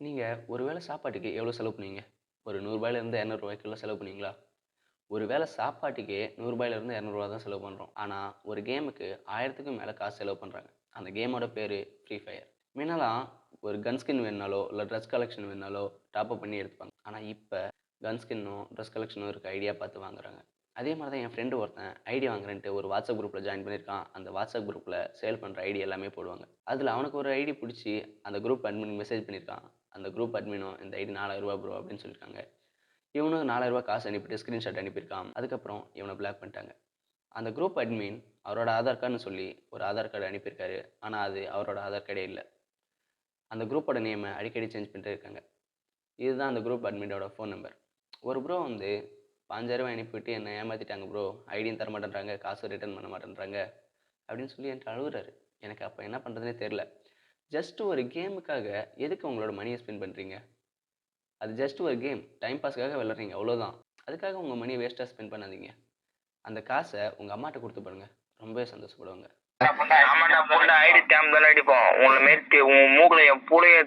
நீங்க ஒரு வேளை சாப்பாட்டுக்கு எவ்வளோ செலவு பண்ணுவீங்க? ஒரு ரூ. 100 இருந்து ரூ. 200 செலவு பண்ணுவீங்களா? ஒரு வேளை சாப்பாட்டுக்கே ரூ. 100 இருந்து ரூ. 200 தான் செலவு பண்றோம். ஆனா, ஒரு கேமுக்கு 1000க்கும் மேல காசு செலவு பண்றாங்க. அந்த கேமோட பேரு ஃப்ரீ ஃபயர். முன்னலாம் ஒரு கன் ஸ்கின் வேணும்னாலோ, இல்ல ட்ரெஸ் கலெக்ஷன் வேணும்னாலோ டாப் அப் பண்ணி எடுத்துப்பாங்க. ஆனா இப்ப கன் ஸ்கின்னும், ட்ரெஸ் கலெக்ஷனும் இருக்க ஐடியா பார்த்து வாங்குறாங்க. அதே மாரி தான் என் ஃப்ரெண்ட் ஒருத்தன் ஐடி வாங்குறேன்ட்டு ஒரு வாட்ஸ்அப் குரூப்ல ஜாயின் பண்ணியிருக்கான். அந்த வாட்ஸ்அப் குரூப்ல சேல் பண்ற ஐடி எல்லாமே போடுவாங்க. அதுல அவனுக்கு ஒரு ஐடி புடிச்சு அந்த குரூப் அட்மின் மெசேஜ் பண்ணியிருக்கான். அந்த குரூப் அட்மினும் இந்த ஐடி ரூ. 4000 ப்ரோ அப்படின்னு சொல்லியிருக்காங்க. இவனும் ரூ. 4000 காசு அனுப்பிட்டு ஸ்கிரீன்ஷாட் அனுப்பியிருக்கான். அதுக்கப்புறம் இவன பிளாக் பண்ணிட்டாங்க. அந்த குரூப் அட்மின் அவரோட ஆதார் கார்டுன்னு சொல்லி ஒரு ஆதார் கார்டு அனுப்பியிருக்காரு. ஆனா அது அவரோட ஆதார் கார்டே இல்ல. அந்த குரூப்போட நேம அடிக்கடி சேஞ்ச் பண்ணிட்டே இருக்காங்க. இதுதான் அந்த குரூப் அட்மினோட ஃபோன் நம்பர். ஒரு ப்ரோ வந்து ரூ. 5000 அனுப்பிவிட்டு என்ன ஏமாத்திட்டாங்க ப்ரோ. ஐடியும் தர மாட்டேன்றாங்க. காசும் ரிட்டர்ன் பண்ண மாட்டேன்றாங்க. அப்படின்னு சொல்லி என்ட்ட அழுவுறாரு. எனக்கு அப்ப என்ன பண்றதுன்னே தெரியல. ஜஸ்ட் ஒரு கேமுக்காக எதுக்கு உங்களோட மணிய ஸ்பெண்ட் பண்றீங்க? அது ஜஸ்ட் ஒரு கேம். டைம் பாஸ்க்காக விளையாடுறீங்க அவ்வளோதான். அதுக்காக உங்க மணிய வேஸ்ட்டா ஸ்பெண்ட் பண்ணாதீங்க. அந்த காச உங்க அம்மாட்ட குடுத்து பாருங்க. ரொம்பவே சந்தோஷப்படுவாங்க. ஆமாண்டா புண்டை ஐடி டேம் தானே அடிப்போம் உன்னை மாரி உன் மூக்குல என் பூளைய